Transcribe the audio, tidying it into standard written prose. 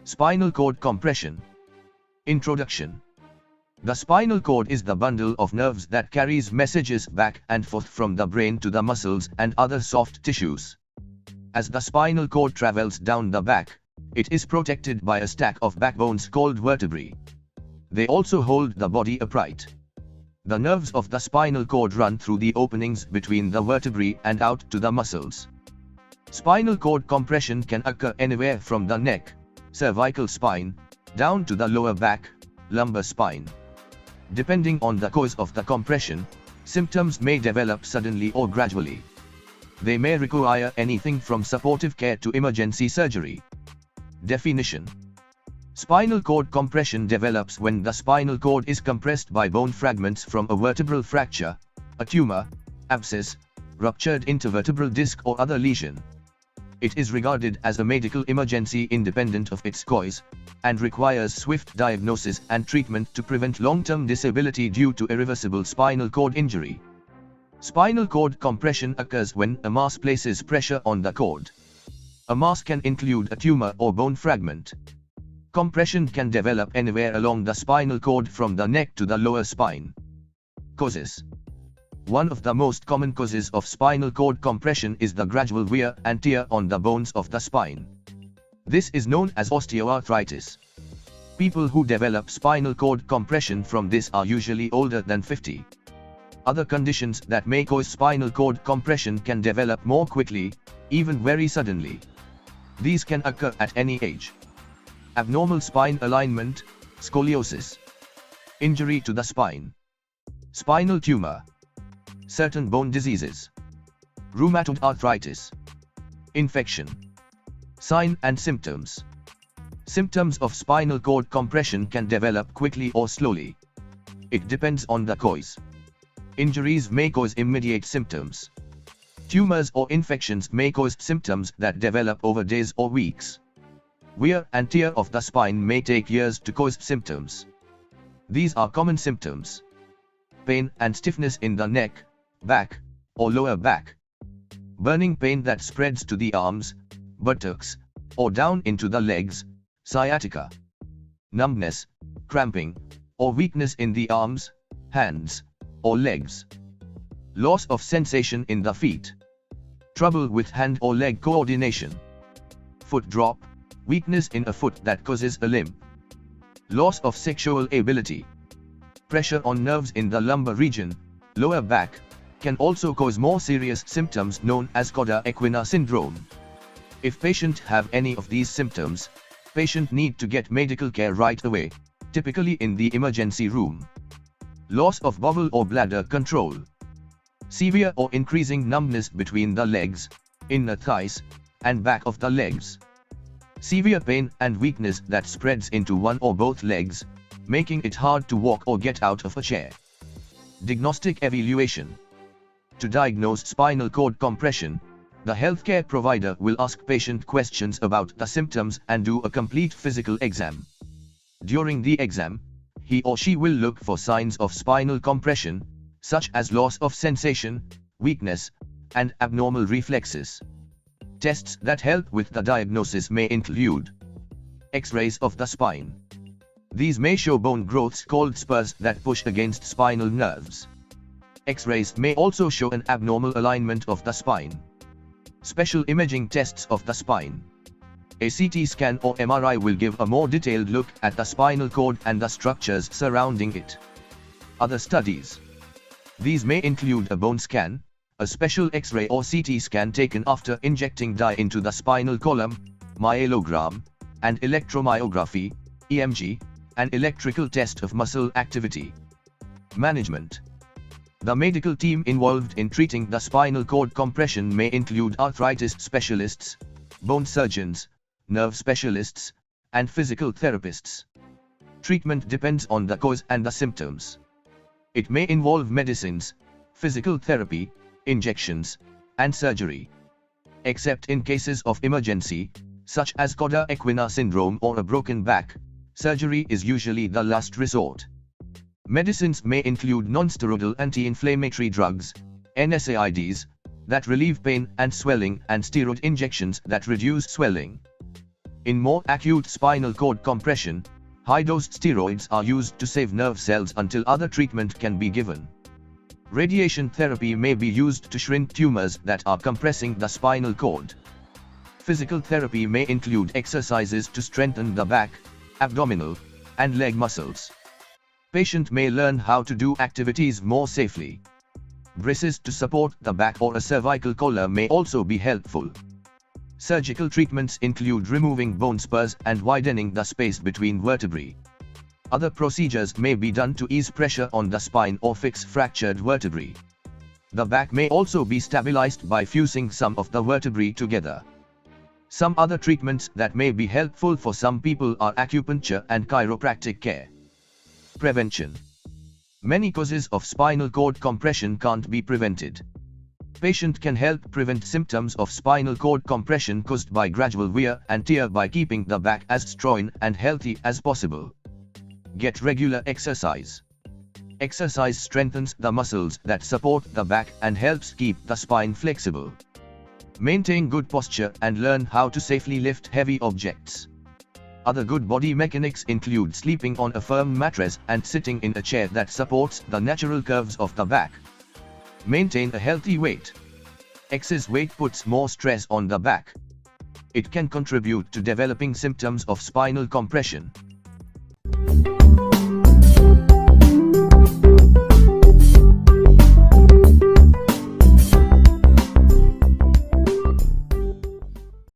Spinal cord compression. Introduction. The spinal cord is the bundle of nerves that carries messages back and forth from the brain to the muscles and other soft tissues. As the spinal cord travels down the back, it is protected by a stack of backbones called vertebrae. They also hold the body upright. The nerves of the spinal cord run through the openings between the vertebrae and out to the muscles. Spinal cord compression can occur anywhere from the neck, cervical spine, down to the lower back, lumbar spine. Depending on the cause of the compression, symptoms may develop suddenly or gradually. They may require anything from supportive care to emergency surgery. Definition. Spinal cord compression develops when the spinal cord is compressed by bone fragments from a vertebral fracture, a tumor, abscess, ruptured intervertebral disc or other lesion. It is regarded as a medical emergency independent of its cause, and requires swift diagnosis and treatment to prevent long-term disability due to irreversible spinal cord injury. Spinal cord compression occurs when a mass places pressure on the cord. A mass can include a tumor or bone fragment. Compression can develop anywhere along the spinal cord from the neck to the lower spine. Causes. One of the most common causes of spinal cord compression is the gradual wear and tear on the bones of the spine. This is known as osteoarthritis. People who develop spinal cord compression from this are usually older than 50. Other conditions that may cause spinal cord compression can develop more quickly, even very suddenly. These can occur at any age. Abnormal spine alignment, scoliosis. Injury to the spine. Spinal tumor. Certain bone diseases. Rheumatoid arthritis. Infection. Sign and symptoms. Symptoms of spinal cord compression can develop quickly or slowly. It depends on the cause. Injuries may cause immediate symptoms. Tumors or infections may cause symptoms that develop over days or weeks. Wear and tear of the spine may take years to cause symptoms. These are common symptoms. Pain and stiffness in the neck, back, or lower back. Burning pain that spreads to the arms, buttocks, or down into the legs, sciatica. Numbness, cramping, or weakness in the arms, hands, or legs. Loss of sensation in the feet. Trouble with hand or leg coordination. Foot drop, weakness in a foot that causes a limp. Loss of sexual ability. Pressure on nerves in the lumbar region, lower back, can also cause more serious symptoms known as cauda equina syndrome. If patient have any of these symptoms, patient need to get medical care right away, typically in the emergency room. Loss of bowel or bladder control. Severe or increasing numbness between the legs, inner thighs, and back of the legs. Severe pain and weakness that spreads into one or both legs, making it hard to walk or get out of a chair. Diagnostic evaluation. To diagnose spinal cord compression, the healthcare provider will ask patient questions about the symptoms and do a complete physical exam. During the exam, he or she will look for signs of spinal compression, such as loss of sensation, weakness, and abnormal reflexes. Tests that help with the diagnosis may include X-rays of the spine. These may show bone growths called spurs that push against spinal nerves. X-rays may also show an abnormal alignment of the spine. Special imaging tests of the spine. A CT scan or MRI will give a more detailed look at the spinal cord and the structures surrounding it. Other studies. These may include a bone scan, a special X-ray or CT scan taken after injecting dye into the spinal column, myelogram, and electromyography, EMG, an electrical test of muscle activity. Management. The medical team involved in treating the spinal cord compression may include arthritis specialists, bone surgeons, nerve specialists, and physical therapists. Treatment depends on the cause and the symptoms. It may involve medicines, physical therapy, injections, and surgery. Except in cases of emergency, such as cauda equina syndrome or a broken back, surgery is usually the last resort. Medicines may include non-steroidal anti-inflammatory drugs, NSAIDs, that relieve pain and swelling, and steroid injections that reduce swelling. In more acute spinal cord compression, high-dose steroids are used to save nerve cells until other treatment can be given. Radiation therapy may be used to shrink tumors that are compressing the spinal cord. Physical therapy may include exercises to strengthen the back, abdominal, and leg muscles. Patient may learn how to do activities more safely. Braces to support the back or a cervical collar may also be helpful. Surgical treatments include removing bone spurs and widening the space between vertebrae. Other procedures may be done to ease pressure on the spine or fix fractured vertebrae. The back may also be stabilized by fusing some of the vertebrae together. Some other treatments that may be helpful for some people are acupuncture and chiropractic care. Prevention. Many causes of spinal cord compression can't be prevented. Patient can help prevent symptoms of spinal cord compression caused by gradual wear and tear by keeping the back as strong and healthy as possible. Get regular exercise. Exercise strengthens the muscles that support the back and helps keep the spine flexible. Maintain good posture and learn how to safely lift heavy objects. Other good body mechanics include sleeping on a firm mattress and sitting in a chair that supports the natural curves of the back. Maintain a healthy weight. Excess weight puts more stress on the back. It can contribute to developing symptoms of spinal compression.